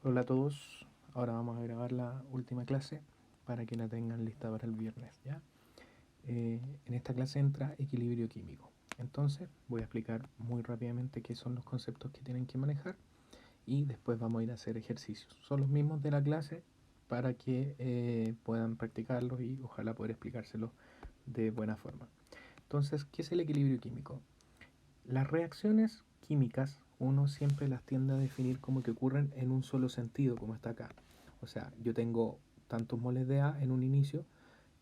Hola a todos, ahora vamos a grabar la última clase para que la tengan lista para el viernes, ¿ya? En esta clase entra equilibrio químico. Entonces voy a explicar muy rápidamente qué son los conceptos que tienen que manejar y después vamos a ir a hacer ejercicios. Son los mismos de la clase para que puedan practicarlos y ojalá poder explicárselos de buena forma. Entonces, ¿qué es el equilibrio químico? Las reacciones químicas uno siempre las tiende a definir como que ocurren en un solo sentido, como está acá. O sea, yo tengo tantos moles de A en un inicio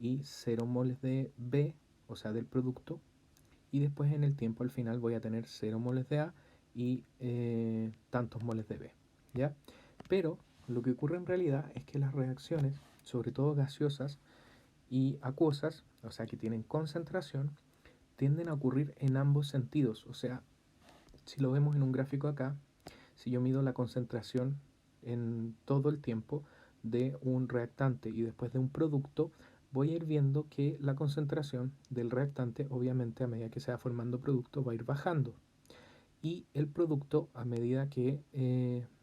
y 0 moles de B, o sea, del producto, y después en el tiempo al final voy a tener 0 moles de A y tantos moles de B, ¿ya? Pero lo que ocurre en realidad es que las reacciones, sobre todo gaseosas y acuosas, o sea, que tienen concentración, tienden a ocurrir en ambos sentidos, o sea, si lo vemos en un gráfico acá, si yo mido la concentración en todo el tiempo de un reactante y después de un producto, voy a ir viendo que la concentración del reactante, obviamente a medida que se va formando producto, va a ir bajando. Y el producto, a medida que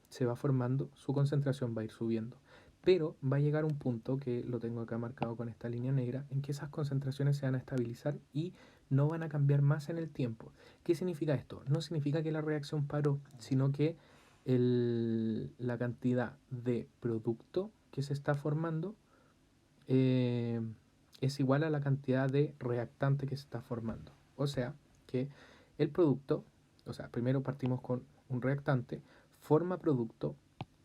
se va formando, su concentración va a ir subiendo. Pero va a llegar un punto, que lo tengo acá marcado con esta línea negra, en que esas concentraciones se van a estabilizar y no van a cambiar más en el tiempo. ¿Qué significa esto? No significa que la reacción paró, sino que la cantidad de producto que se está formando eh, es igual a la cantidad de reactante que se está formando. O sea, que el producto, o sea, primero partimos con un reactante, forma producto,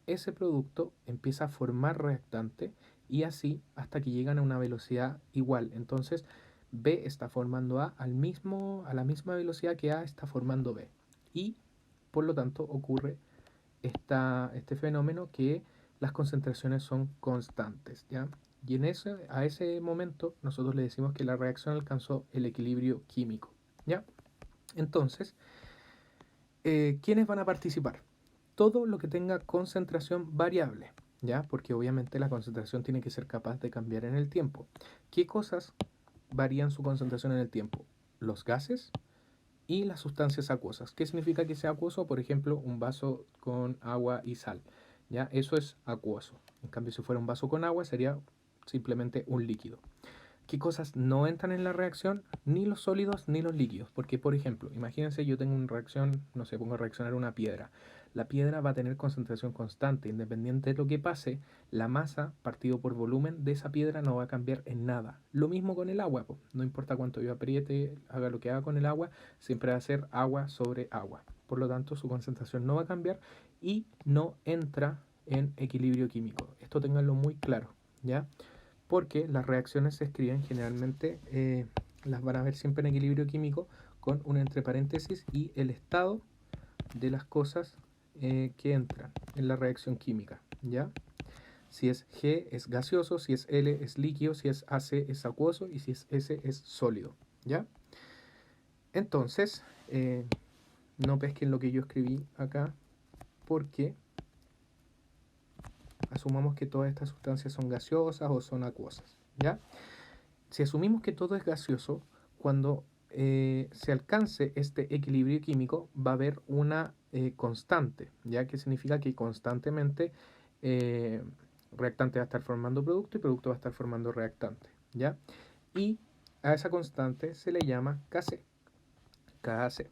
ese producto empieza a formar reactante y así hasta que llegan a una velocidad igual. Entonces, B está formando A a la misma velocidad que A está formando B. Y por lo tanto ocurre este fenómeno que las concentraciones son constantes, ¿ya? Y a ese momento nosotros le decimos que la reacción alcanzó el equilibrio químico, ¿ya? Entonces, ¿quiénes van a participar? Todo lo que tenga concentración variable, ¿ya? Porque obviamente la concentración tiene que ser capaz de cambiar en el tiempo. ¿Qué cosas varían su concentración en el tiempo? Los gases y las sustancias acuosas. ¿Qué significa que sea acuoso? Por ejemplo, un vaso con agua y sal. ¿Ya? Eso es acuoso. En cambio, si fuera un vaso con agua, sería simplemente un líquido. ¿Qué cosas no entran en la reacción? Ni los sólidos ni los líquidos. Porque, por ejemplo, imagínense yo tengo una reacción, no sé, pongo a reaccionar una piedra. La piedra va a tener concentración constante. Independiente de lo que pase, la masa partido por volumen de esa piedra no va a cambiar en nada. Lo mismo con el agua. No importa cuánto yo apriete, haga lo que haga con el agua, siempre va a ser agua sobre agua. Por lo tanto, su concentración no va a cambiar y no entra en equilibrio químico. Esto ténganlo muy claro, ¿ya? Porque las reacciones se escriben generalmente, las van a ver siempre en equilibrio químico con un entre paréntesis y el estado de las cosas que entran en la reacción química, ¿ya? Si es G es gaseoso, si es L es líquido, si es AC es acuoso y si es S es sólido, ¿ya? Entonces, no pesquen lo que yo escribí acá porque asumamos que todas estas sustancias son gaseosas o son acuosas, ¿ya? Si asumimos que todo es gaseoso, cuando se alcance este equilibrio químico va a haber una constante, ¿ya? Que significa que constantemente eh, reactante va a estar formando producto y producto va a estar formando reactante, ¿ya? Y a esa constante se le llama Kc, KC.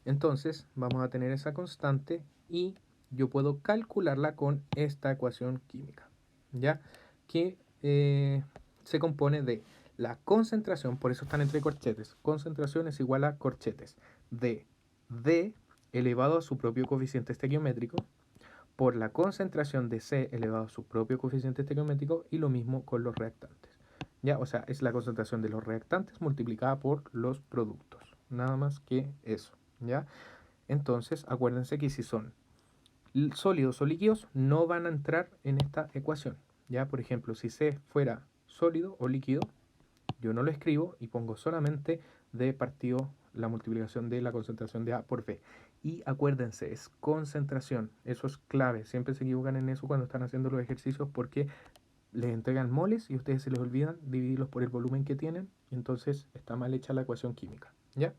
Entonces vamos a tener esa constante y yo puedo calcularla con esta ecuación química, ¿ya? Que se compone de la concentración, por eso están entre corchetes, concentración es igual a corchetes de D elevado a su propio coeficiente estequiométrico por la concentración de C elevado a su propio coeficiente estequiométrico y lo mismo con los reactantes, ¿ya? O sea, es la concentración de los reactantes multiplicada por los productos, nada más que eso, ¿ya? Entonces, acuérdense que si son sólidos o líquidos, no van a entrar en esta ecuación, ¿ya? Por ejemplo, si C fuera sólido o líquido, yo no lo escribo y pongo solamente D partido la multiplicación de la concentración de A por B. Y acuérdense, es concentración, eso es clave, siempre se equivocan en eso cuando están haciendo los ejercicios porque les entregan moles y ustedes se les olvidan dividirlos por el volumen que tienen y entonces está mal hecha la ecuación química, ¿ya?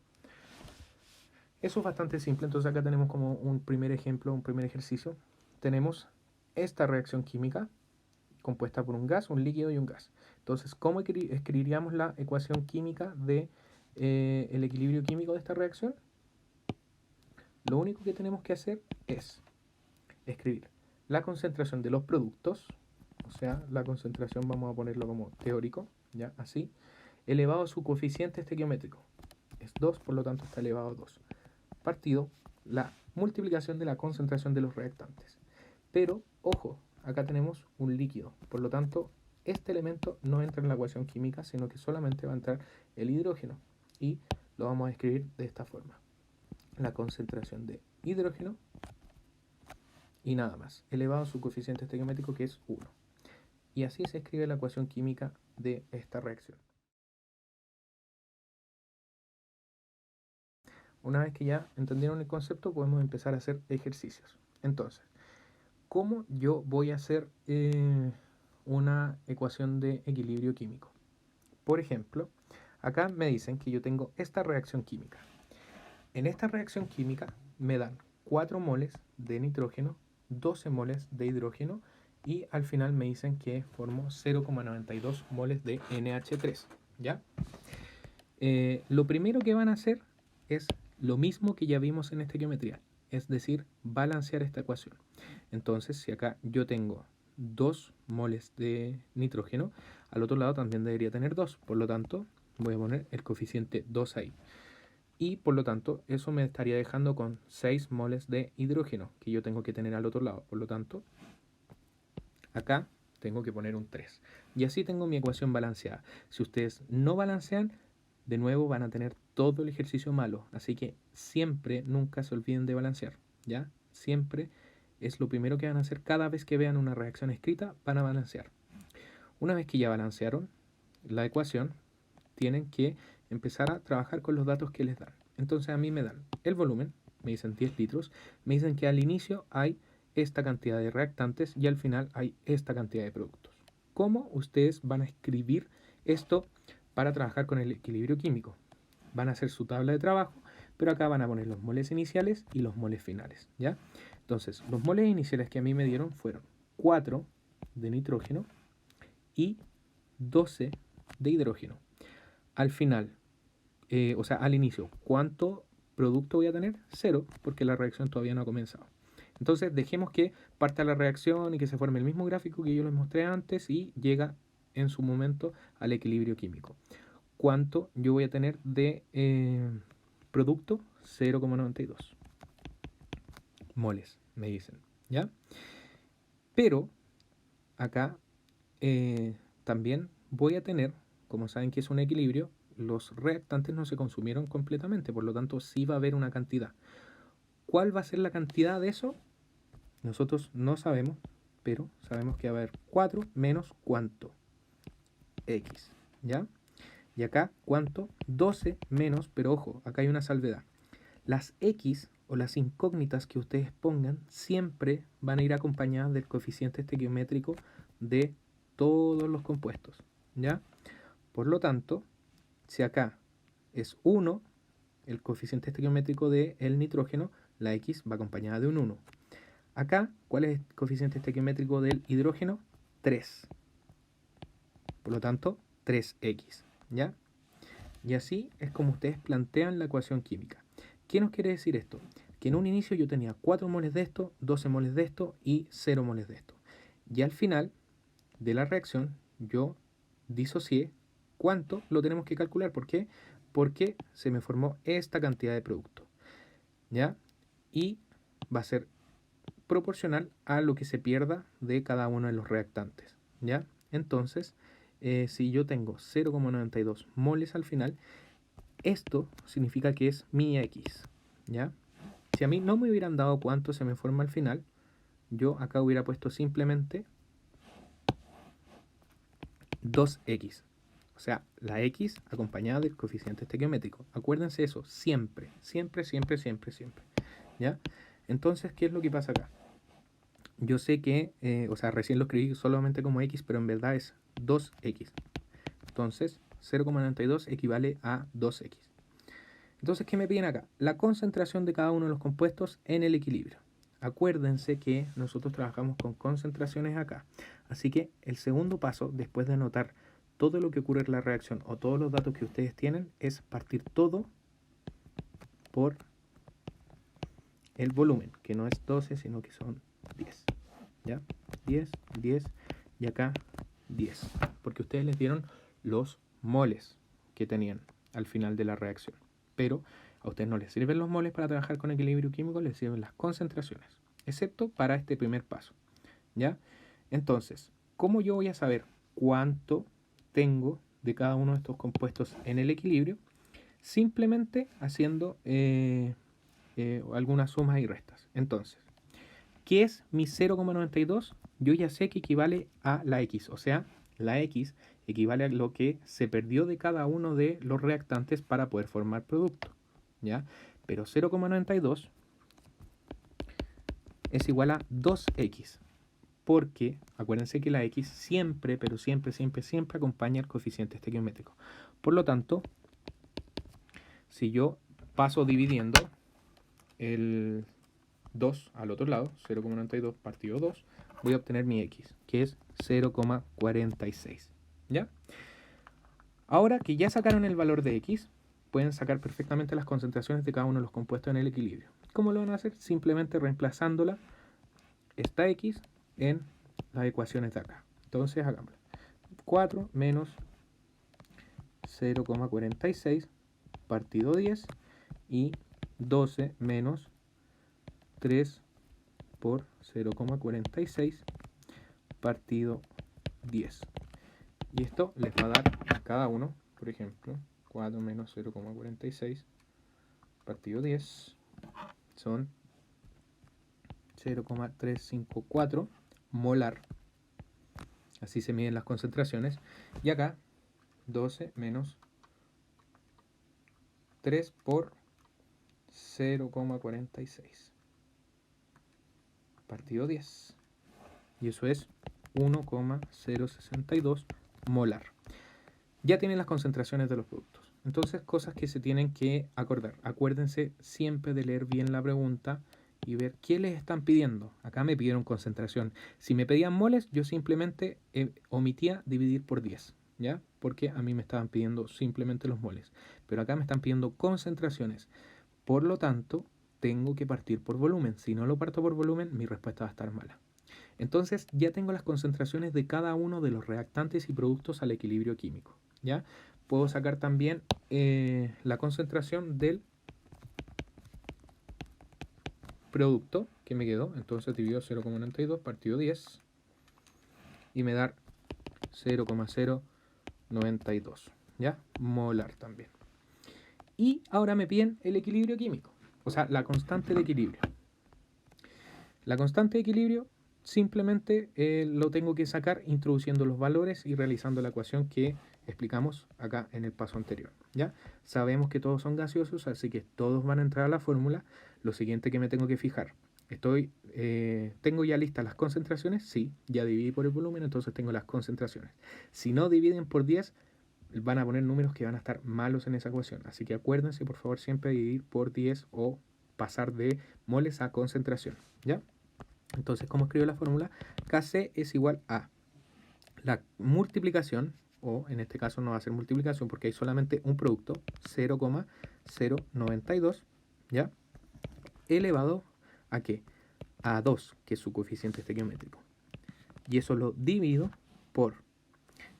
Eso es bastante simple, entonces acá tenemos como un primer ejemplo, un primer ejercicio. Tenemos esta reacción química compuesta por un gas, un líquido y un gas. Entonces, ¿cómo escribiríamos la ecuación química de el equilibrio químico de esta reacción? Lo único que tenemos que hacer es escribir la concentración de los productos, o sea, la concentración vamos a ponerlo como teórico, ya, así, elevado a su coeficiente estequiométrico. Es 2, por lo tanto está elevado a 2. Partido la multiplicación de la concentración de los reactantes. Pero, ojo, acá tenemos un líquido, por lo tanto, este elemento no entra en la ecuación química, sino que solamente va a entrar el hidrógeno. Y lo vamos a escribir de esta forma. La concentración de hidrógeno y nada más, elevado a su coeficiente estequiométrico, que es 1. Y así se escribe la ecuación química de esta reacción. Una vez que ya entendieron el concepto, podemos empezar a hacer ejercicios. Entonces, ¿cómo yo voy a hacer una ecuación de equilibrio químico? Por ejemplo, acá me dicen que yo tengo esta reacción química. En esta reacción química me dan 4 moles de nitrógeno, 12 moles de hidrógeno y al final me dicen que formo 0,92 moles de NH3, ¿ya? Lo primero que van a hacer es lo mismo que ya vimos en estequiometría, es decir, balancear esta ecuación. Entonces, si acá yo tengo 2 moles de nitrógeno, al otro lado también debería tener 2, por lo tanto, voy a poner el coeficiente 2 ahí. Y por lo tanto, eso me estaría dejando con 6 moles de hidrógeno que yo tengo que tener al otro lado. Por lo tanto, acá tengo que poner un 3. Y así tengo mi ecuación balanceada. Si ustedes no balancean, de nuevo van a tener todo el ejercicio malo. Así que siempre, nunca se olviden de balancear, ¿ya? Siempre es lo primero que van a hacer cada vez que vean una reacción escrita, van a balancear. Una vez que ya balancearon la ecuación, tienen que empezar a trabajar con los datos que les dan. Entonces a mí me dan el volumen, me dicen 10 litros, me dicen que al inicio hay esta cantidad de reactantes y al final hay esta cantidad de productos. ¿Cómo ustedes van a escribir esto para trabajar con el equilibrio químico? Van a hacer su tabla de trabajo, pero acá van a poner los moles iniciales y los moles finales, ¿ya? Entonces, los moles iniciales que a mí me dieron fueron 4 de nitrógeno y 12 de hidrógeno. Al final, o sea, al inicio, ¿cuánto producto voy a tener? 0, porque la reacción todavía no ha comenzado. Entonces, dejemos que parta la reacción y que se forme el mismo gráfico que yo les mostré antes y llega en su momento al equilibrio químico. ¿Cuánto yo voy a tener de producto? 0,92 moles, me dicen, ¿ya? Pero acá también voy a tener, como saben que es un equilibrio, los reactantes no se consumieron completamente, por lo tanto sí va a haber una cantidad. ¿Cuál va a ser la cantidad de eso? Nosotros no sabemos, pero sabemos que va a haber 4 menos ¿cuánto? X, ¿ya? Y acá, ¿cuánto? 12 menos, pero ojo, acá hay una salvedad. Las X o las incógnitas que ustedes pongan siempre van a ir acompañadas del coeficiente estequiométrico de todos los compuestos, ¿ya? Por lo tanto, si acá es 1, el coeficiente estequiométrico del nitrógeno, la X va acompañada de un 1. Acá, ¿cuál es el coeficiente estequiométrico del hidrógeno? 3. Por lo tanto, 3X, ¿ya? Y así es como ustedes plantean la ecuación química. ¿Qué nos quiere decir esto? Que en un inicio yo tenía 4 moles de esto, 12 moles de esto y 0 moles de esto. Y al final de la reacción yo disocié cuánto lo tenemos que calcular. ¿Por qué? Porque se me formó esta cantidad de producto, ¿ya? Y va a ser proporcional a lo que se pierda de cada uno de los reactantes, ¿ya? Entonces, si yo tengo 0,92 moles al final, esto significa que es mi X, ¿ya? Si a mí no me hubieran dado cuánto se me forma al final, yo acá hubiera puesto simplemente 2X. O sea, la X acompañada del coeficiente estequiométrico. Acuérdense eso, siempre, siempre, siempre, siempre, siempre, ¿ya? Entonces, ¿qué es lo que pasa acá? Yo sé que, o sea, recién lo escribí solamente como X, pero en verdad es 2X. Entonces, 0,92 equivale a 2X. Entonces, ¿qué me piden acá? La concentración de cada uno de los compuestos en el equilibrio. acuérdense que nosotros trabajamos con concentraciones acá. Así que el segundo paso, después de anotar todo lo que ocurre en la reacción o todos los datos que ustedes tienen, es partir todo por el volumen, que no es 12, sino que son 10. ¿Ya? 10, 10 y acá 10. Porque ustedes les dieron los moles que tenían al final de la reacción. Pero a ustedes no les sirven los moles para trabajar con equilibrio químico, les sirven las concentraciones, excepto para este primer paso. ¿Ya? Entonces, ¿cómo yo voy a saber cuánto tengo de cada uno de estos compuestos en el equilibrio? Simplemente haciendo algunas sumas y restas. Entonces, ¿qué es mi 0,92? Yo ya sé que equivale a la X, o sea, la X equivale a lo que se perdió de cada uno de los reactantes para poder formar producto, ¿ya? Pero 0,92 es igual a 2X, porque acuérdense que la X siempre, pero siempre, siempre, siempre acompaña el coeficiente estequiométrico. Por lo tanto, si yo paso dividiendo el 2 al otro lado, 0,92 partido 2, voy a obtener mi X, que es 0,46. ¿Ya? Ahora que ya sacaron el valor de X, pueden sacar perfectamente las concentraciones de cada uno de los compuestos en el equilibrio. ¿Cómo lo van a hacer? Simplemente reemplazándola, esta X, en las ecuaciones de acá. Entonces, hagámoslo. 4 menos 0,46 partido 10 y 12 menos 3 por 0,46 partido 10. Y esto les va a dar a cada uno, por ejemplo, 4 menos 0,46 partido 10 son 0,354 molar. Así se miden las concentraciones. Y acá 12 menos 3 por 0,46 partido 10. Y eso es 1,062 molar. Ya tienen las concentraciones de los productos. Entonces, cosas que se tienen que acordar. Acuérdense siempre de leer bien la pregunta y ver qué les están pidiendo. Acá me pidieron concentración. Si me pedían moles, yo simplemente omitía dividir por 10, ¿ya? Porque a mí me estaban pidiendo simplemente los moles. Pero acá me están pidiendo concentraciones. Por lo tanto, tengo que partir por volumen. Si no lo parto por volumen, mi respuesta va a estar mala. Entonces, ya tengo las concentraciones de cada uno de los reactantes y productos al equilibrio químico, ¿ya? Puedo sacar también la concentración del producto que me quedó. Entonces divido 0,92 partido 10 y me da 0,092, ¿ya? Molar también. Y ahora me piden el equilibrio químico, o sea, la constante de equilibrio. La constante de equilibrio simplemente lo tengo que sacar introduciendo los valores y realizando la ecuación que explicamos acá en el paso anterior, ¿ya? Sabemos que todos son gaseosos, así que todos van a entrar a la fórmula. Lo siguiente que me tengo que fijar, ¿tengo ya listas las concentraciones? Sí, ya dividí por el volumen, entonces tengo las concentraciones. Si no dividen por 10, van a poner números que van a estar malos en esa ecuación. Así que acuérdense, por favor, siempre dividir por 10 o pasar de moles a concentración, ¿ya? Entonces, ¿cómo escribo la fórmula? Kc es igual a la multiplicación, o en este caso no va a ser multiplicación porque hay solamente un producto, 0,092, ¿ya? Elevado a ¿qué? A 2, que es su coeficiente estequiométrico. Y eso lo divido por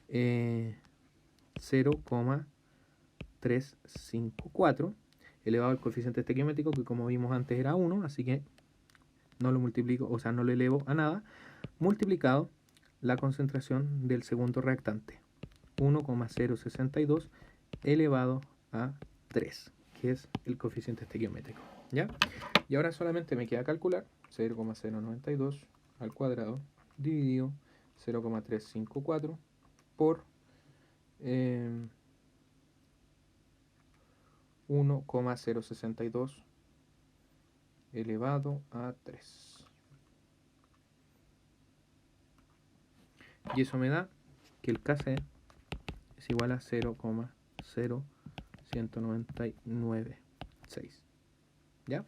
0,354 elevado al coeficiente estequiométrico, que como vimos antes era 1, así que no lo multiplico, o sea, no lo elevo a nada, multiplicado la concentración del segundo reactante, 1,062 elevado a 3, que es el coeficiente estequiométrico, ¿ya? Y ahora solamente me queda calcular 0,092 al cuadrado dividido 0,354 por 1,062 elevado a 3. Y eso me da que el Kc es igual a 0,01996. ¿Ya?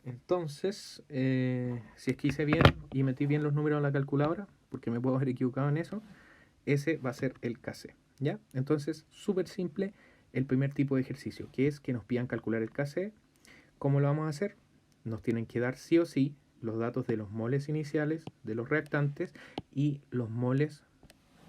Entonces, si es que hice bien y metí bien los números en la calculadora, porque me puedo haber equivocado en eso, ese va a ser el KC, ¿ya? Entonces, súper simple el primer tipo de ejercicio, que es que nos pidan calcular el KC. ¿Cómo lo vamos a hacer? Nos tienen que dar sí o sí los datos de los moles iniciales de los reactantes y los moles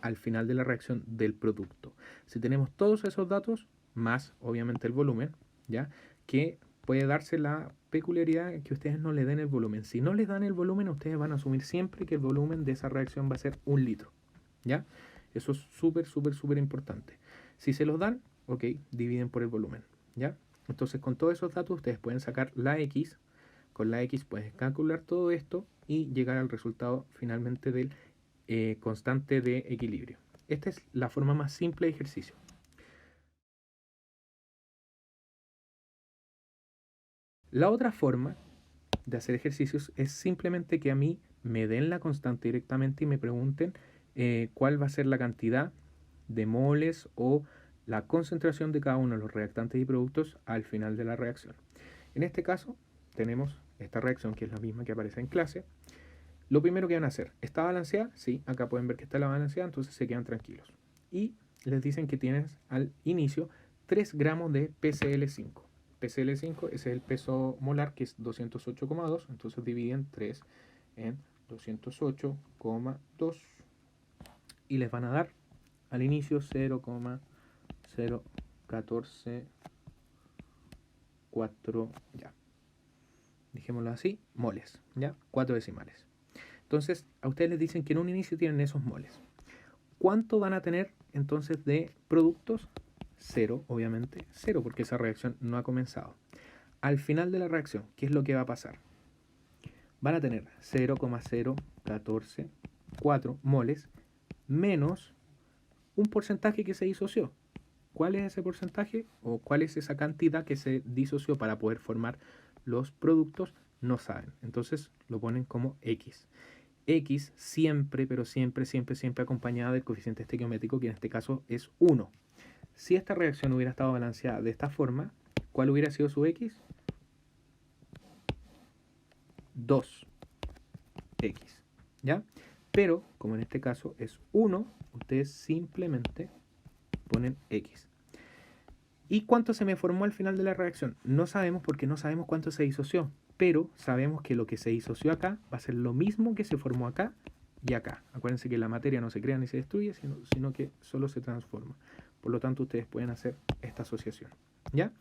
al final de la reacción del producto. Si tenemos todos esos datos, más obviamente el volumen, ¿ya? Que puede darse la peculiaridad que ustedes no le den el volumen. Si no les dan el volumen, ustedes van a asumir siempre que el volumen de esa reacción va a ser 1 litro, ¿ya? Eso es súper, súper, súper importante. Si se los dan, ok, dividen por el volumen, ¿ya? Entonces con todos esos datos ustedes pueden sacar la X. Con la X pueden calcular todo esto y llegar al resultado finalmente del constante de equilibrio. Esta es la forma más simple de ejercicio. La otra forma de hacer ejercicios es simplemente que a mí me den la constante directamente y me pregunten cuál va a ser la cantidad de moles o la concentración de cada uno de los reactantes y productos al final de la reacción. En este caso tenemos esta reacción que es la misma que aparece en clase. Lo primero que van a hacer, ¿está balanceada? Sí, acá pueden ver que está la balanceada, entonces se quedan tranquilos. Y les dicen que tienes al inicio 3 gramos de PCl5. PCl5 es el peso molar, que es 208,2, entonces dividen 3 en 208,2 y les van a dar al inicio 0,0144, ya, dejémoslo así, moles, ya, 4 decimales. Entonces, a ustedes les dicen que en un inicio tienen esos moles. ¿Cuánto van a tener entonces de productos? Cero, obviamente, cero, porque esa reacción no ha comenzado. Al final de la reacción, ¿qué es lo que va a pasar? Van a tener 0,0144 moles menos un porcentaje que se disoció. ¿Cuál es ese porcentaje? ¿O cuál es esa cantidad que se disoció para poder formar los productos? No saben. Entonces lo ponen como X. X siempre, pero siempre, siempre, siempre acompañada del coeficiente estequiométrico, que en este caso es 1. Si esta reacción hubiera estado balanceada de esta forma, ¿cuál hubiera sido su X? 2X, ¿ya? Pero, como en este caso es 1, ustedes simplemente ponen X. ¿Y cuánto se me formó al final de la reacción? No sabemos porque no sabemos cuánto se disoció, pero sabemos que lo que se disoció acá va a ser lo mismo que se formó acá y acá. Acuérdense que la materia no se crea ni se destruye, sino que solo se transforma. Por lo tanto, ustedes pueden hacer esta asociación, ¿ya?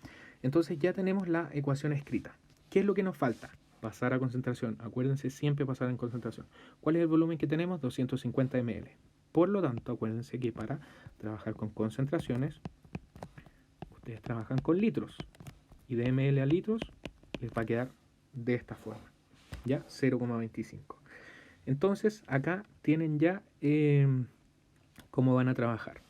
Entonces ya tenemos la ecuación escrita. ¿Qué es lo que nos falta? Pasar a concentración. Acuérdense siempre pasar en concentración. ¿Cuál es el volumen que tenemos? 250 ml. Por lo tanto, acuérdense que para trabajar con concentraciones, ustedes trabajan con litros. Y de ml a litros les va a quedar de esta forma, ¿ya? 0,25. Entonces, acá tienen ya cómo van a trabajar.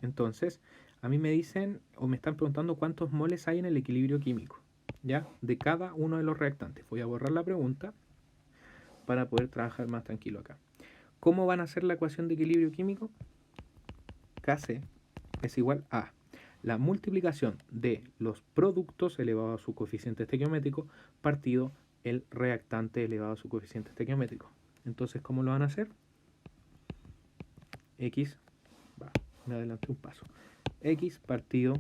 Entonces, a mí me dicen o me están preguntando cuántos moles hay en el equilibrio químico, ¿ya? De cada uno de los reactantes. Voy a borrar la pregunta para poder trabajar más tranquilo acá. ¿Cómo van a hacer la ecuación de equilibrio químico? Kc es igual a la multiplicación de los productos elevado a su coeficiente estequiométrico partido el reactante elevado a su coeficiente estequiométrico. Entonces, ¿cómo lo van a hacer? X, me adelanté un paso. X partido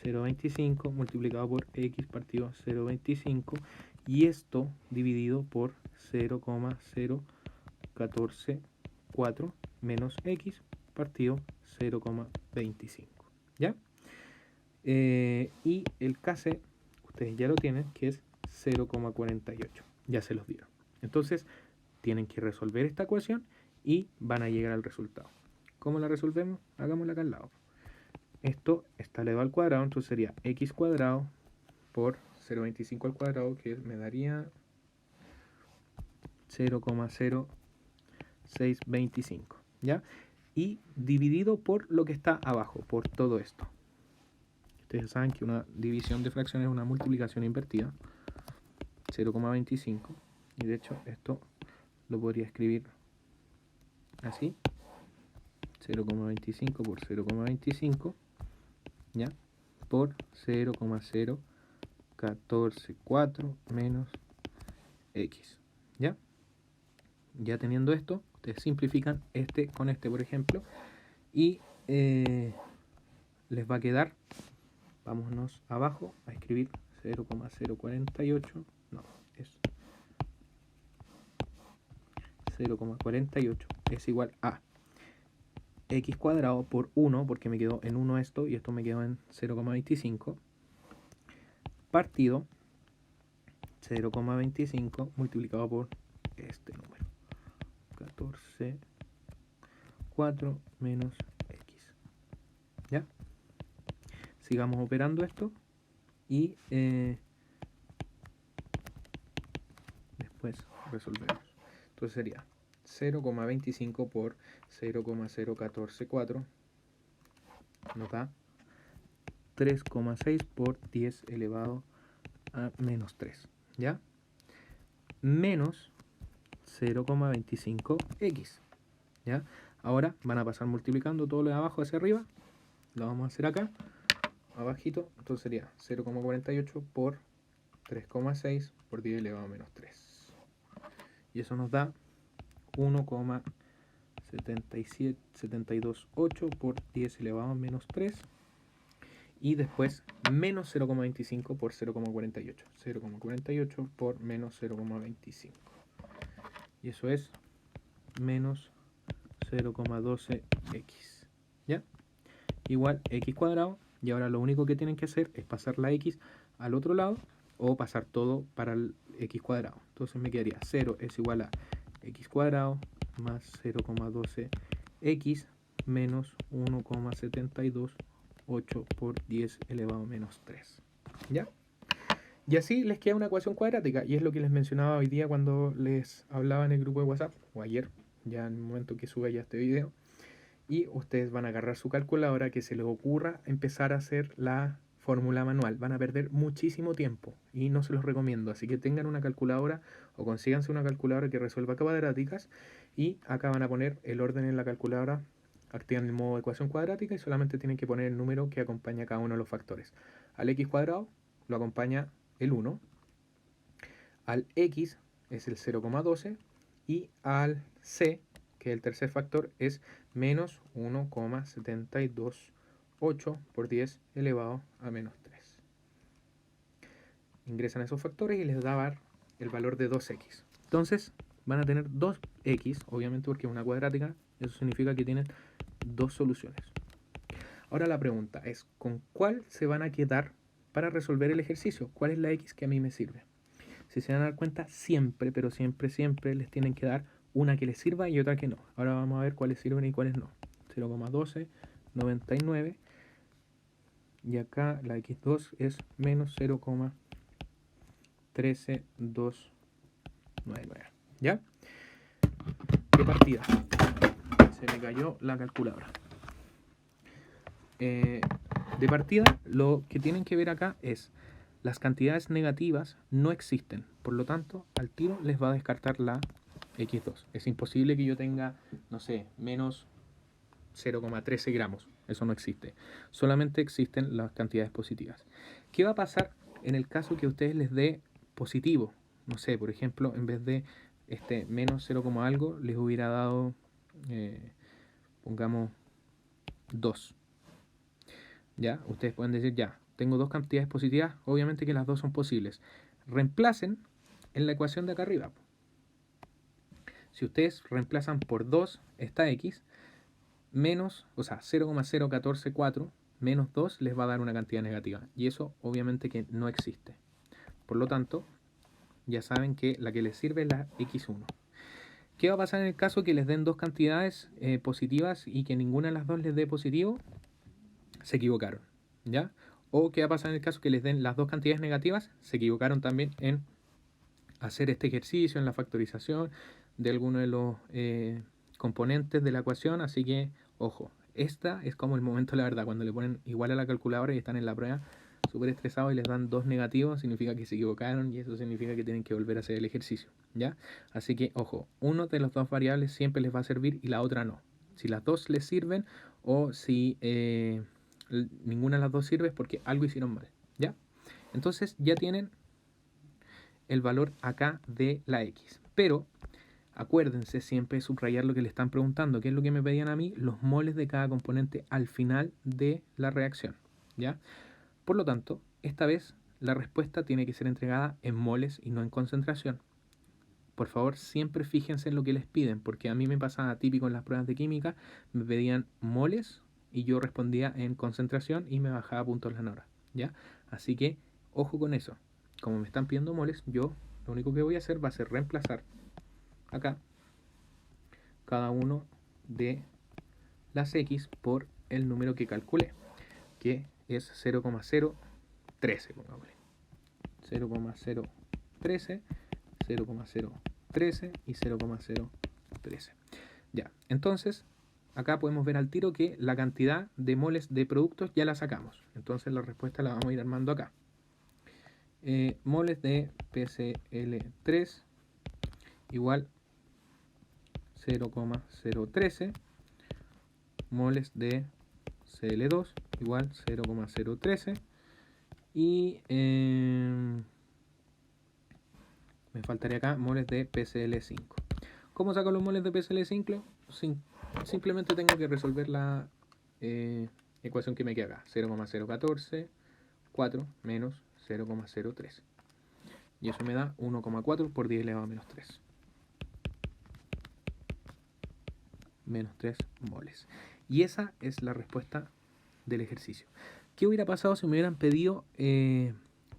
0,25 multiplicado por X partido 0,25 y esto dividido por 0,0144 menos X partido 0,25. ¿Ya? Y el Kc, ustedes ya lo tienen, que es 0,48. Ya se los dieron. Entonces, tienen que resolver esta ecuación y van a llegar al resultado. ¿Cómo la resolvemos? Hagámosla acá al lado. Esto está elevado al cuadrado, entonces sería x cuadrado por 0,25 al cuadrado, que me daría 0,0625. ¿Ya? Y dividido por lo que está abajo, por todo esto. Ustedes saben que una división de fracciones es una multiplicación invertida, 0,25, y de hecho esto lo podría escribir así, 0,25 por 0,25, ¿ya? Por 0,014 14, 4 menos x. ¿Ya? Ya teniendo esto, ustedes simplifican este con este, por ejemplo, y les va a quedar, vámonos abajo a escribir 0,048, no, es 0,48 es igual a x cuadrado por 1, porque me quedó en 1 esto y esto me quedó en 0,25, partido 0,25 multiplicado por este número, 14, 4 menos x. ¿Ya? Sigamos operando esto y después resolvemos. Entonces sería 0,25 por 0,0144 nos da 3,6 por 10 elevado a menos 3. ¿Ya? Menos 0,25x. ¿Ya? Ahora van a pasar multiplicando todo lo de abajo hacia arriba. Lo vamos a hacer acá, abajito. Entonces sería 0,48 por 3,6 por 10 elevado a menos 3. Y eso nos da 1,728 por 10 elevado a menos 3. Y después menos 0,25 por 0,48. 0,48 por menos 0,25. Y eso es menos 0,12x. ¿Ya? Igual x cuadrado. Y ahora lo único que tienen que hacer es pasar la x al otro lado o pasar todo para el x cuadrado. Entonces me quedaría 0 es igual a x cuadrado más 0,12x menos 1,728 por 10 elevado a menos 3. ¿Ya? Y así les queda una ecuación cuadrática, y es lo que les mencionaba hoy día cuando les hablaba en el grupo de WhatsApp, o ayer, ya en el momento que suba ya este video. Y ustedes van a agarrar su calculadora, que se les ocurra empezar a hacer la fórmula manual. Van a perder muchísimo tiempo y no se los recomiendo. Así que tengan una calculadora o consíganse una calculadora que resuelva cuadráticas, y acá van a poner el orden en la calculadora, activan el modo de ecuación cuadrática y solamente tienen que poner el número que acompaña a cada uno de los factores. Al x cuadrado lo acompaña el 1, al x es el 0,12 y al c, que es el tercer factor, es menos 1,728 por 10 elevado a menos 3. Ingresan esos factores y les da a dar el valor de 2x. Entonces van a tener 2x, obviamente porque es una cuadrática, eso significa que tienen dos soluciones. Ahora la pregunta es, ¿con cuál se van a quedar para resolver el ejercicio? ¿Cuál es la x que a mí me sirve? Si se van a dar cuenta, siempre, pero siempre, siempre les tienen que dar una que les sirva y otra que no. Ahora vamos a ver cuáles sirven y cuáles no. 0,12, 99. Y acá la x2 es menos 0,13299. ¿Ya? ¿Qué partida? Se me cayó la calculadora. De partida, lo que tienen que ver acá es las cantidades negativas no existen. Por lo tanto, al tiro les va a descartar la x2. Es imposible que yo tenga, no sé, menos 0,13 gramos. Eso no existe. Solamente existen las cantidades positivas. ¿Qué va a pasar en el caso que a ustedes les dé positivo? No sé, por ejemplo, en vez de menos 0, algo, les hubiera dado, pongamos, 2. ¿Ya? Ustedes pueden decir, ya, tengo dos cantidades positivas, obviamente que las dos son posibles. Reemplacen en la ecuación de acá arriba. Si ustedes reemplazan por 2 esta x, menos, o sea, 0,0144 menos 2 les va a dar una cantidad negativa. Y eso obviamente que no existe. Por lo tanto, ya saben que la que les sirve es la x1. ¿Qué va a pasar en el caso que les den dos cantidades positivas y que ninguna de las dos les dé positivo? Se equivocaron, ¿ya? O qué va a pasar en el caso que les den las dos cantidades negativas, se equivocaron también en hacer este ejercicio, en la factorización de alguno de los componentes de la ecuación. Así que, ojo, esta es como el momento de la verdad, cuando le ponen igual a la calculadora y están en la prueba súper estresados y les dan dos negativos, significa que se equivocaron y eso significa que tienen que volver a hacer el ejercicio, ¿ya? Así que, ojo, uno de las dos variables siempre les va a servir y la otra no. Si las dos les sirven o si ninguna de las dos sirve es porque algo hicieron mal, ¿ya? Entonces ya tienen el valor acá de la X. Pero acuérdense siempre subrayar lo que le están preguntando, que es lo que me pedían a mí, los moles de cada componente al final de la reacción, ¿ya? Por lo tanto, esta vez la respuesta tiene que ser entregada en moles y no en concentración. Por favor, siempre fíjense en lo que les piden, porque a mí me pasaba típico en las pruebas de química, me pedían moles y yo respondía en concentración y me bajaba puntos la nota, ¿ya? Así que, ojo con eso. Como me están pidiendo moles, yo lo único que voy a hacer va a ser reemplazar acá cada uno de las X por el número que calculé, que es 0,013, pongámosle. 0,013, 0,013 y 0,013. Ya, entonces acá podemos ver al tiro que la cantidad de moles de productos ya la sacamos. Entonces la respuesta la vamos a ir armando acá. Moles de PCl3 igual 0,013, moles de Cl2 igual 0,013 y me faltaría acá moles de PCl5. ¿Cómo saco los moles de PCl5? Simplemente tengo que resolver la ecuación que me queda acá, 0,014, 4 menos 0,03. Y eso me da 1,4 por 10 elevado a menos 3. Menos 3 moles. Y esa es la respuesta del ejercicio. ¿Qué hubiera pasado si me hubieran pedido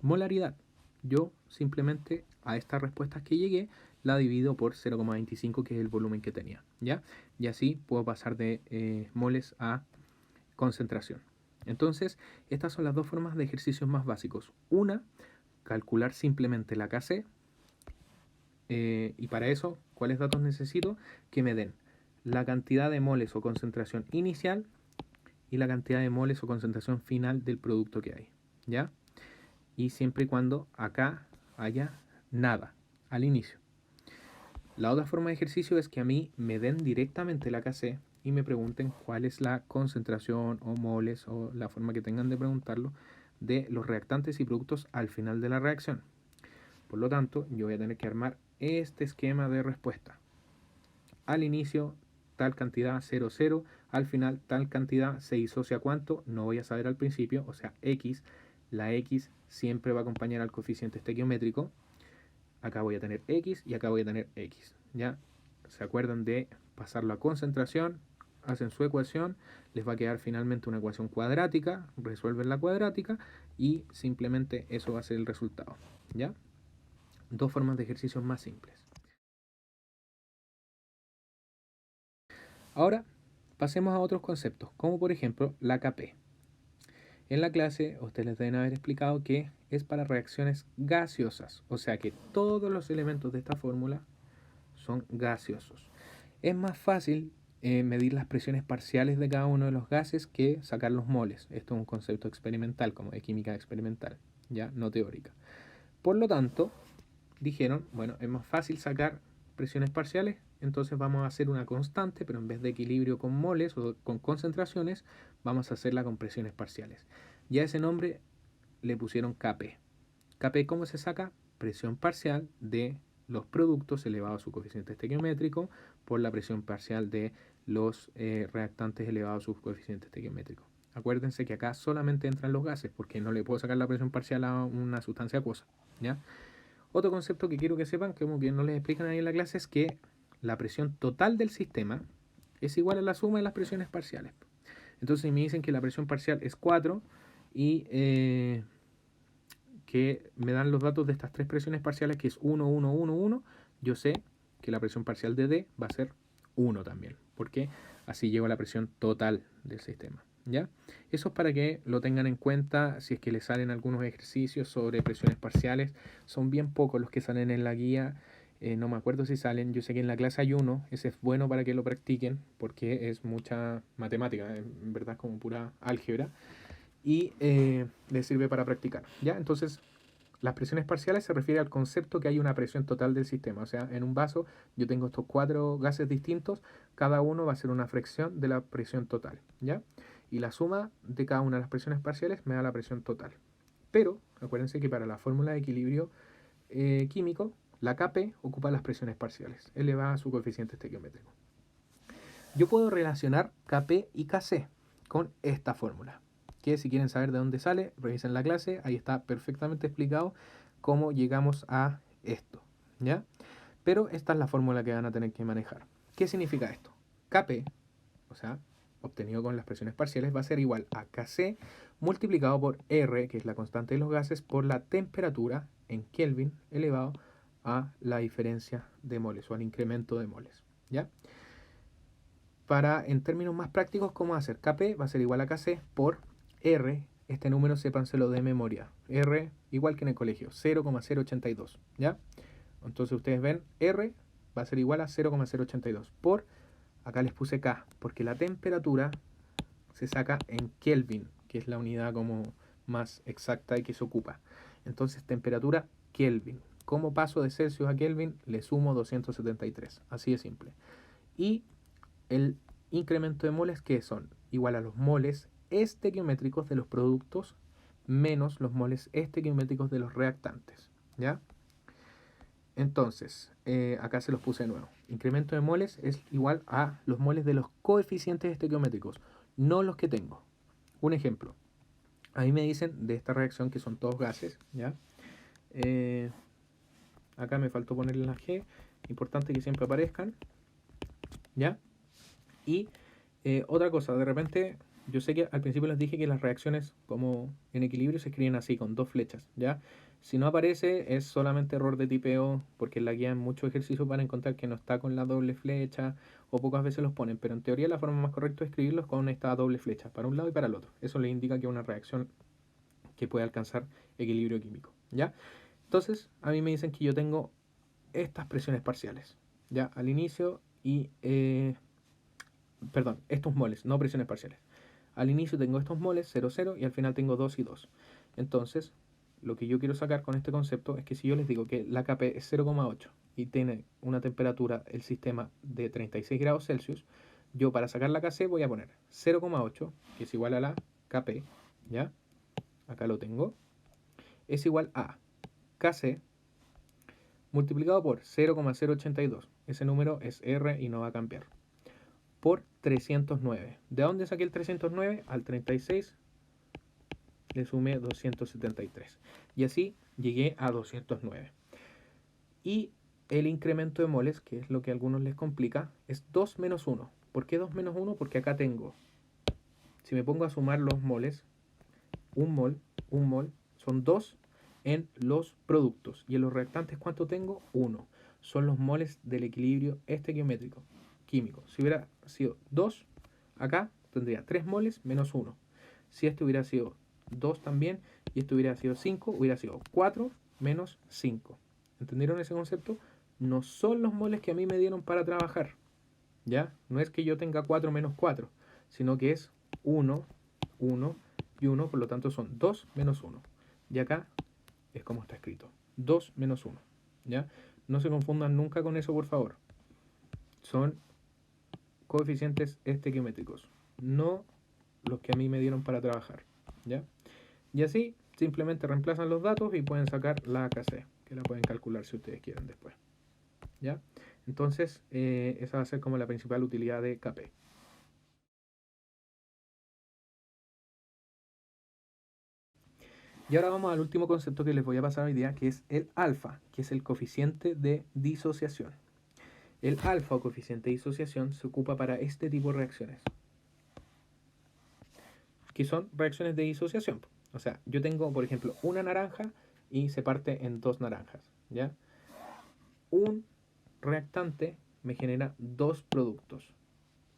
molaridad? Yo simplemente a estas respuestas que llegué la divido por 0,25, que es el volumen que tenía, ¿ya? Y así puedo pasar de moles a concentración. Entonces, estas son las dos formas de ejercicios más básicos. Una, calcular simplemente la Kc. Y para eso, ¿cuáles datos necesito? Que me den la cantidad de moles o concentración inicial y la cantidad de moles o concentración final del producto que hay, ¿ya? Y siempre y cuando acá haya nada al inicio. La otra forma de ejercicio es que a mí me den directamente la Kc y me pregunten cuál es la concentración o moles o la forma que tengan de preguntarlo de los reactantes y productos al final de la reacción. Por lo tanto, yo voy a tener que armar este esquema de respuesta. Al inicio, tal cantidad 0, 0. Al final, tal cantidad se disocia cuánto. No voy a saber al principio, o sea, X. La X siempre va a acompañar al coeficiente estequiométrico. Acá voy a tener X y acá voy a tener X. ¿Ya? ¿Se acuerdan de pasarlo a concentración? Hacen su ecuación. Les va a quedar finalmente una ecuación cuadrática. Resuelven la cuadrática y simplemente eso va a ser el resultado. ¿Ya? Dos formas de ejercicios más simples. Ahora pasemos a otros conceptos, como por ejemplo la Kp. En la clase ustedes les deben haber explicado que es para reacciones gaseosas, o sea que todos los elementos de esta fórmula son gaseosos. Es más fácil medir las presiones parciales de cada uno de los gases que sacar los moles. Esto es un concepto experimental, como de química experimental, ya no teórica. Por lo tanto, dijeron, bueno, es más fácil sacar presiones parciales, entonces vamos a hacer una constante, pero en vez de equilibrio con moles o con concentraciones, vamos a hacerla con presiones parciales. Ya ese nombre le pusieron Kp. Kp, ¿cómo se saca? Presión parcial de los productos elevado a su coeficiente estequiométrico por la presión parcial de los reactantes elevado a su coeficiente estequiométrico. Acuérdense que acá solamente entran los gases, porque no le puedo sacar la presión parcial a una sustancia acuosa, ¿ya? Otro concepto que quiero que sepan, que como que no les explican ahí en la clase, es que la presión total del sistema es igual a la suma de las presiones parciales. Entonces me dicen que la presión parcial es 4 y que me dan los datos de estas tres presiones parciales, que es 1, 1, 1, 1. Yo sé que la presión parcial de D va a ser 1 también, porque así llego a la presión total del sistema. ¿Ya? Eso es para que lo tengan en cuenta si es que les salen algunos ejercicios sobre presiones parciales. Son bien pocos los que salen en la guía. No me acuerdo si salen. Yo sé que en la clase hay uno. Ese es bueno para que lo practiquen porque es mucha matemática. En verdad es como pura álgebra. Y les sirve para practicar. ¿Ya? Entonces, las presiones parciales se refiere al concepto que hay una presión total del sistema. O sea, en un vaso yo tengo estos 4 gases distintos. Cada uno va a ser una fracción de la presión total. ¿Ya? Y la suma de cada una de las presiones parciales me da la presión total. Pero acuérdense que para la fórmula de equilibrio químico, la Kp ocupa las presiones parciales, elevada a su coeficiente estequiométrico. Yo puedo relacionar Kp y Kc con esta fórmula, que si quieren saber de dónde sale, revisen la clase, ahí está perfectamente explicado cómo llegamos a esto, ¿ya? Pero esta es la fórmula que van a tener que manejar. ¿Qué significa esto? Kp, o sea, obtenido con las presiones parciales, va a ser igual a Kc multiplicado por R, que es la constante de los gases, por la temperatura en Kelvin elevado a la diferencia de moles o al incremento de moles, ¿ya? Para, en términos más prácticos, ¿cómo hacer? Kp va a ser igual a Kc por R, este número sépanselo de memoria, R igual que en el colegio, 0,082, ¿ya? Entonces ustedes ven, R va a ser igual a 0,082 por, acá les puse K, porque la temperatura se saca en Kelvin, que es la unidad como más exacta y que se ocupa. Entonces, temperatura Kelvin. ¿Cómo paso de Celsius a Kelvin? Le sumo 273, así de simple. Y el incremento de moles, que son igual a los moles estequiométricos de los productos menos los moles estequiométricos de los reactantes, ¿ya? Entonces, acá se los puse de nuevo. Incremento de moles es igual a los moles de los coeficientes estequiométricos, no los que tengo. Un ejemplo. A mí me dicen de esta reacción que son todos gases, ¿ya? Acá me faltó ponerle la G. Importante que siempre aparezcan, ¿ya? Y otra cosa, de repente, yo sé que al principio les dije que las reacciones como en equilibrio se escriben así, con dos flechas, ¿ya? Si no aparece, es solamente error de tipeo, porque en la guía en muchos ejercicios van a encontrar que no está con la doble flecha, o pocas veces los ponen, pero en teoría la forma más correcta es escribirlos con esta doble flecha, para un lado y para el otro. Eso les indica que es una reacción que puede alcanzar equilibrio químico, ¿ya? Entonces, a mí me dicen que yo tengo estas presiones parciales, ¿ya? Al inicio y... perdón, estos moles, no presiones parciales. Al inicio tengo estos moles, 0, 0, y al final tengo 2 y 2. Entonces, lo que yo quiero sacar con este concepto es que si yo les digo que la Kp es 0,8 y tiene una temperatura, el sistema, de 36 grados Celsius, yo para sacar la Kc voy a poner 0,8, que es igual a la Kp, ¿ya? Acá lo tengo. Es igual a Kc multiplicado por 0,082. Ese número es R y no va a cambiar. Por 309. ¿De dónde saqué el 309? Al 36 le sumé 273. Y así llegué a 209. Y el incremento de moles, que es lo que a algunos les complica, es 2 menos 1. ¿Por qué 2 menos 1? Porque acá tengo, si me pongo a sumar los moles, un mol, son 2 en los productos. Y en los reactantes, ¿cuánto tengo? 1. Son los moles del equilibrio estequiométrico químico. Si hubiera sido 2, acá tendría 3 moles menos 1. Si este hubiera sido 2 también y este hubiera sido 5, hubiera sido 4 menos 5. ¿Entendieron ese concepto? No son los moles que a mí me dieron para trabajar, ¿ya? No es que yo tenga 4 menos 4, sino que es 1, 1 y 1, por lo tanto son 2 menos 1. Y acá es como está escrito, 2 menos 1, ¿ya? No se confundan nunca con eso, por favor. Son coeficientes estequiométricos, no los que a mí me dieron para trabajar, ¿ya? Y así simplemente reemplazan los datos y pueden sacar la Kc, que la pueden calcular si ustedes quieren después, ¿ya? Entonces, esa va a ser como la principal utilidad de Kp. Y ahora vamos al último concepto que les voy a pasar hoy día, que es el alfa, que es el coeficiente de disociación. El alfa o coeficiente de disociación se ocupa para este tipo de reacciones, que son reacciones de disociación. O sea, yo tengo, por ejemplo, una naranja y se parte en dos naranjas, ¿ya? Un reactante me genera dos productos.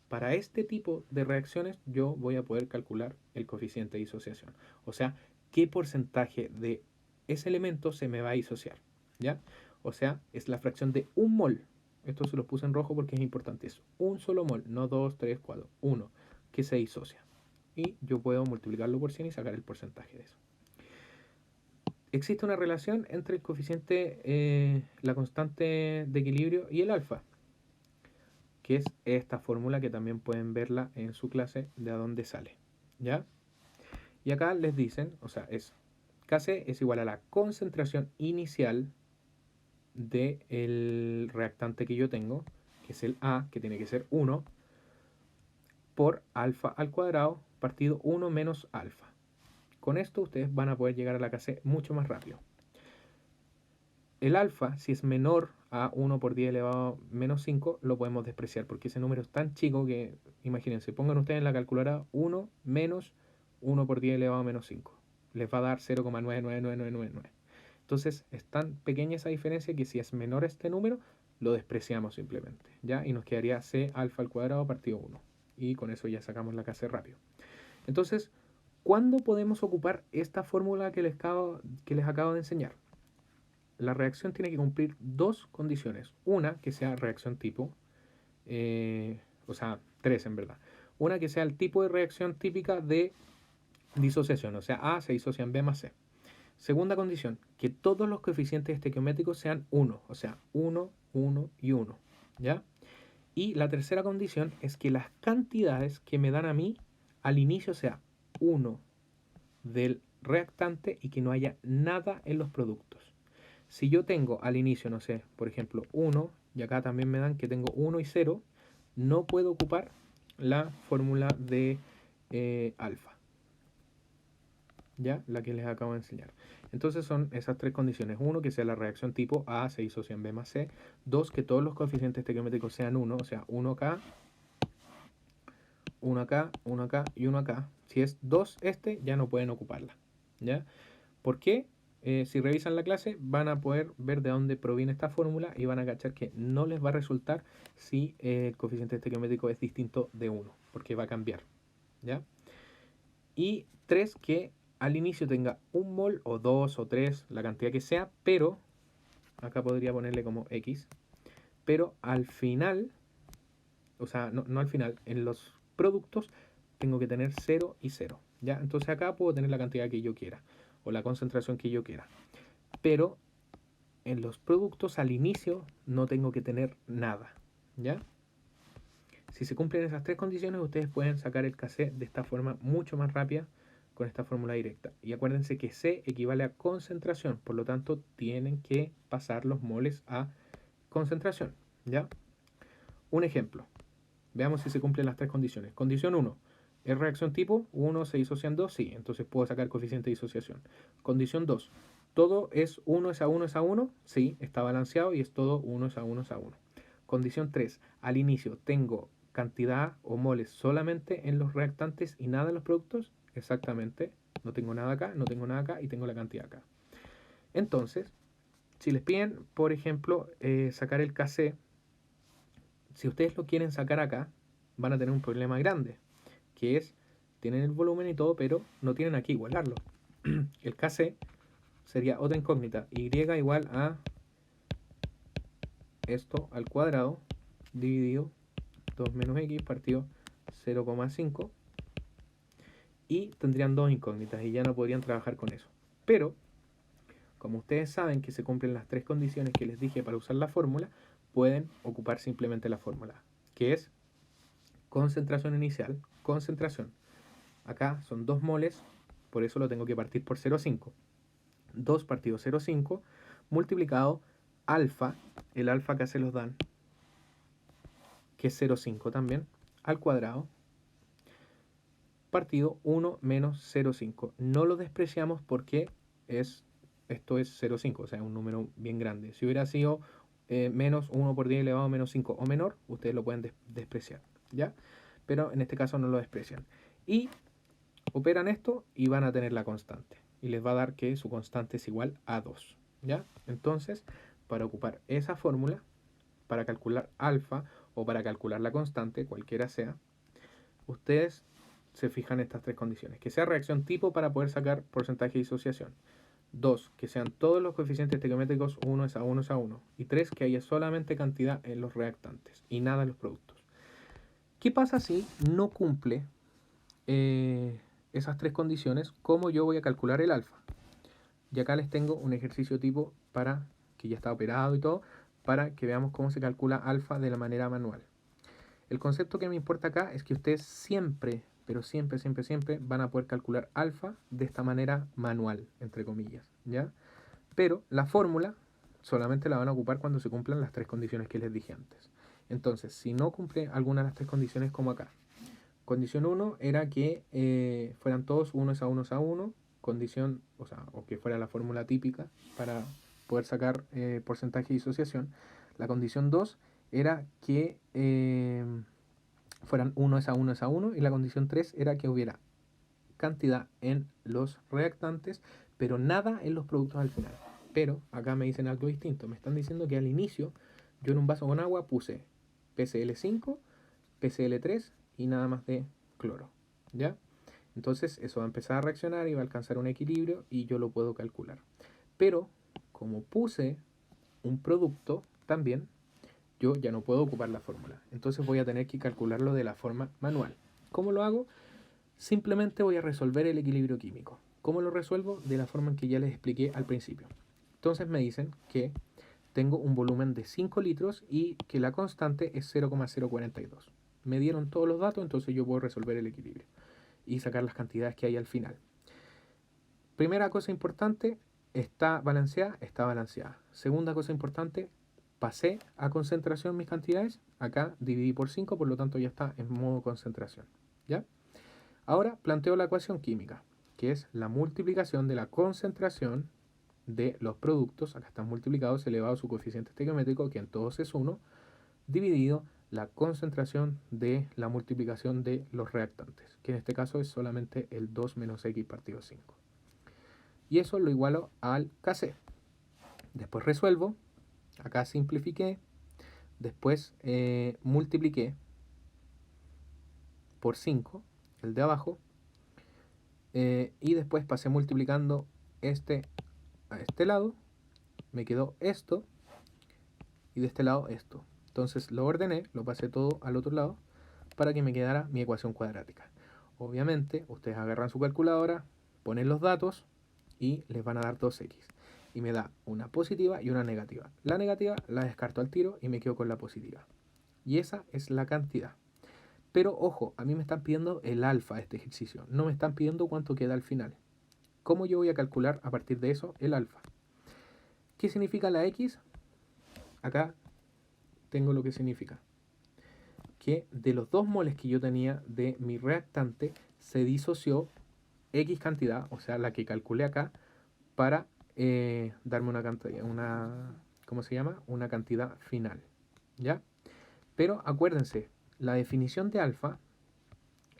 Para este tipo de reacciones yo voy a poder calcular el coeficiente de disociación. O sea, qué porcentaje de ese elemento se me va a disociar, ¿ya? O sea, es la fracción de un mol. Esto se los puse en rojo porque es importante. Es un solo mol, no 2, 3, 4, 1, que se disocia. Y yo puedo multiplicarlo por 100 y sacar el porcentaje de eso. Existe una relación entre el coeficiente, la constante de equilibrio y el alfa, que es esta fórmula que también pueden verla en su clase de a dónde sale, ¿ya? Y acá les dicen, o sea, es Kc es igual a la concentración inicial del reactante que yo tengo, que es el A, que tiene que ser 1, por alfa al cuadrado partido 1 menos alfa. Con esto ustedes van a poder llegar a la Kc mucho más rápido. El alfa, si es menor a 1 por 10 elevado a menos 5, lo podemos despreciar, porque ese número es tan chico que, imagínense, pongan ustedes en la calculadora 1 menos 1 por 10 elevado a menos 5. Les va a dar 0,99999. Entonces, es tan pequeña esa diferencia que si es menor este número, lo despreciamos simplemente, ¿ya? Y nos quedaría C alfa al cuadrado partido 1. Y con eso ya sacamos la Kc rápido. Entonces, ¿cuándo podemos ocupar esta fórmula que les acabo de enseñar? La reacción tiene que cumplir dos condiciones. Una, que sea reacción tipo, o sea, tres en verdad. Una, que sea el tipo de reacción típica de disociación, o sea, A se disocia en B más C. Segunda condición, que todos los coeficientes estequiométricos sean 1, o sea, 1, 1 y 1, ¿ya? Y la tercera condición es que las cantidades que me dan a mí al inicio sea 1 del reactante y que no haya nada en los productos. Si yo tengo al inicio, no sé, por ejemplo, 1, y acá también me dan que tengo 1 y 0, no puedo ocupar la fórmula de alfa, ¿ya? La que les acabo de enseñar. Entonces son esas tres condiciones. 1, que sea la reacción tipo A se disocia en B más C. 2, que todos los coeficientes estequiométricos sean 1, o sea, 1 acá, 1 acá, 1 acá y 1 acá. Si es 2 ya no pueden ocuparla, ¿ya? ¿Por qué? Si revisan la clase van a poder ver de dónde proviene esta fórmula y van a cachar que no les va a resultar si el coeficiente estequiométrico es distinto de 1, porque va a cambiar, ¿ya? Y 3, que al inicio tenga 1 mol o 2 o 3, la cantidad que sea, pero, acá podría ponerle como X, pero al final, o sea, no al final, en los productos tengo que tener 0 y 0, ¿ya? Entonces acá puedo tener la cantidad que yo quiera, o la concentración que yo quiera. Pero en los productos al inicio no tengo que tener nada, ¿ya? Si se cumplen esas tres condiciones, ustedes pueden sacar el Kc de esta forma mucho más rápida con esta fórmula directa. Y acuérdense que C equivale a concentración, por lo tanto tienen que pasar los moles a concentración, ¿ya? Un ejemplo. Veamos si se cumplen las tres condiciones. Condición 1. ¿Es reacción tipo? 1 se disocia en 2, sí. Entonces puedo sacar coeficiente de disociación. Condición 2. ¿Todo es 1 es a 1 es a 1? Sí, está balanceado y es todo 1 es a 1 es a 1. Condición 3. Al inicio tengo cantidad o moles solamente en los reactantes y nada en los productos. Exactamente. No tengo nada acá, no tengo nada acá y tengo la cantidad acá. Entonces, si les piden, por ejemplo, sacar el Kc, si ustedes lo quieren sacar acá, van a tener un problema grande, que es, tienen el volumen y todo, pero no tienen aquí igualarlo. El Kc sería otra incógnita, y igual a esto al cuadrado dividido 2 menos x partido 0,5, y tendrían dos incógnitas y ya no podrían trabajar con eso. Pero, como ustedes saben que se cumplen las tres condiciones que les dije para usar la fórmula, pueden ocupar simplemente la fórmula, que es concentración inicial, concentración. Acá son 2 moles, por eso lo tengo que partir por 0,5. 2 partido 0,5 multiplicado alfa, el alfa acá se los dan, que es 0,5 también, al cuadrado, partido 1 menos 0,5. No lo despreciamos porque esto es 0,5, o sea, es un número bien grande. Si hubiera sido menos 1 por 10 elevado a menos 5 o menor, ustedes lo pueden despreciar, ¿ya? Pero en este caso no lo desprecian. Y operan esto y van a tener la constante. Y les va a dar que su constante es igual a 2, ¿ya? Entonces, para ocupar esa fórmula, para calcular alfa o para calcular la constante, cualquiera sea, ustedes se fijan estas tres condiciones. Que sea reacción tipo para poder sacar porcentaje de disociación. 2, que sean todos los coeficientes estequiométricos 1 es a 1 es a 1. Y 3, que haya solamente cantidad en los reactantes y nada en los productos. ¿Qué pasa si no cumple esas tres condiciones? ¿Cómo yo voy a calcular el alfa? Y acá les tengo un ejercicio tipo para que ya está operado y todo, para que veamos cómo se calcula alfa de la manera manual. El concepto que me importa acá es que ustedes siempre pero siempre, siempre, siempre van a poder calcular alfa de esta manera manual, entre comillas, ¿ya? Pero la fórmula solamente la van a ocupar cuando se cumplan las 3 condiciones que les dije antes. Entonces, si no cumple alguna de las 3 condiciones, como acá. Condición 1 era que fueran todos 1 es a 1 es a 1. Condición, o que fuera la fórmula típica para poder sacar porcentaje de disociación. La condición 2 era que fueran 1 es a 1 es a 1. Y la condición 3 era que hubiera cantidad en los reactantes, pero nada en los productos al final. Pero acá me dicen algo distinto. Me están diciendo que al inicio yo en un vaso con agua puse PCl5, PCl3 y nada más de cloro, ¿ya? Entonces eso va a empezar a reaccionar y va a alcanzar un equilibrio y yo lo puedo calcular. Pero como puse un producto también, yo ya no puedo ocupar la fórmula. Entonces voy a tener que calcularlo de la forma manual. ¿Cómo lo hago? Simplemente voy a resolver el equilibrio químico. ¿Cómo lo resuelvo? De la forma en que ya les expliqué al principio. Entonces me dicen que tengo un volumen de 5 litros y que la constante es 0,042. Me dieron todos los datos, entonces yo puedo resolver el equilibrio y sacar las cantidades que hay al final. Primera cosa importante, está balanceada, está balanceada. Segunda cosa importante, pasé a concentración mis cantidades. Acá dividí por 5, por lo tanto ya está en modo concentración, ¿ya? Ahora planteo la ecuación química, que es la multiplicación de la concentración de los productos, acá están multiplicados, elevado a su coeficiente estequiométrico, que en todos es 1, dividido la concentración de la multiplicación de los reactantes, que en este caso es solamente el 2 menos x partido 5. Y eso lo igualo al Kc. Después resuelvo, acá simplifiqué, después multipliqué por 5, el de abajo, y después pasé multiplicando este a este lado, me quedó esto, y de este lado esto. Entonces lo ordené, lo pasé todo al otro lado, para que me quedara mi ecuación cuadrática. Obviamente, ustedes agarran su calculadora, ponen los datos, y les van a dar 2x. Y me da una positiva y una negativa. La negativa la descarto al tiro y me quedo con la positiva. Y esa es la cantidad. Pero ojo, a mí me están pidiendo el alfa de este ejercicio. No me están pidiendo cuánto queda al final. ¿Cómo yo voy a calcular a partir de eso el alfa? ¿Qué significa la x? Acá tengo lo que significa. Que de los 2 moles que yo tenía de mi reactante, se disoció X cantidad, o sea, la que calculé acá, para darme una cantidad, ¿cómo se llama? Una cantidad final, ¿ya? Pero acuérdense, la definición de alfa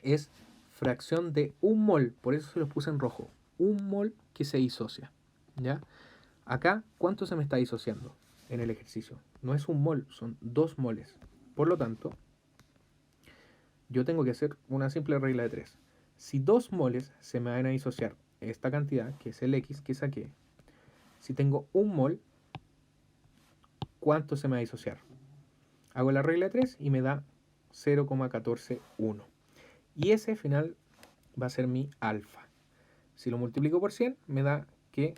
es fracción de un mol, por eso se los puse en rojo, un mol que se disocia, ¿ya? Acá, ¿cuánto se me está disociando en el ejercicio? No es un mol, son 2 moles. Por lo tanto, yo tengo que hacer una simple regla de 3. Si 2 moles se me van a disociar esta cantidad, que es el X que saqué, si tengo un mol, ¿cuánto se me va a disociar? Hago la regla de 3 y me da 0,141. Y ese final va a ser mi alfa. Si lo multiplico por 100, me da que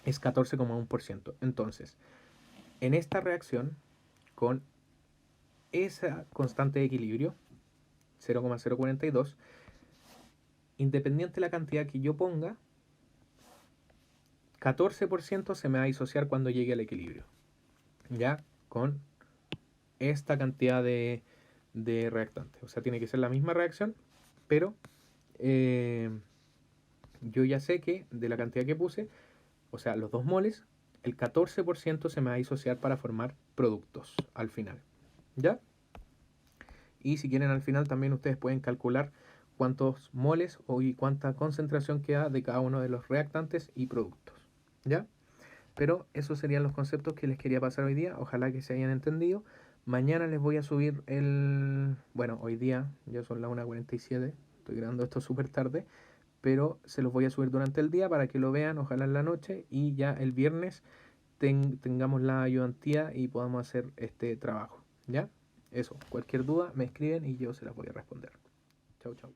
es 14,1%. Entonces, en esta reacción, con esa constante de equilibrio, 0,042, independiente de la cantidad que yo ponga, 14% se me va a disociar cuando llegue al equilibrio, ya con esta cantidad de reactantes. O sea, tiene que ser la misma reacción, pero yo ya sé que de la cantidad que puse, o sea, los 2 moles, el 14% se me va a disociar para formar productos al final, ¿ya? Y si quieren al final también ustedes pueden calcular cuántos moles y cuánta concentración queda de cada uno de los reactantes y productos, ¿ya? Pero esos serían los conceptos que les quería pasar hoy día. Ojalá que se hayan entendido. Mañana les voy a subir bueno, hoy día ya son las 1:47. Estoy grabando esto súper tarde. Pero se los voy a subir durante el día para que lo vean, ojalá en la noche. Y ya el viernes tengamos la ayudantía y podamos hacer este trabajo, ¿ya? Eso, cualquier duda me escriben y yo se las voy a responder. Chau, chau.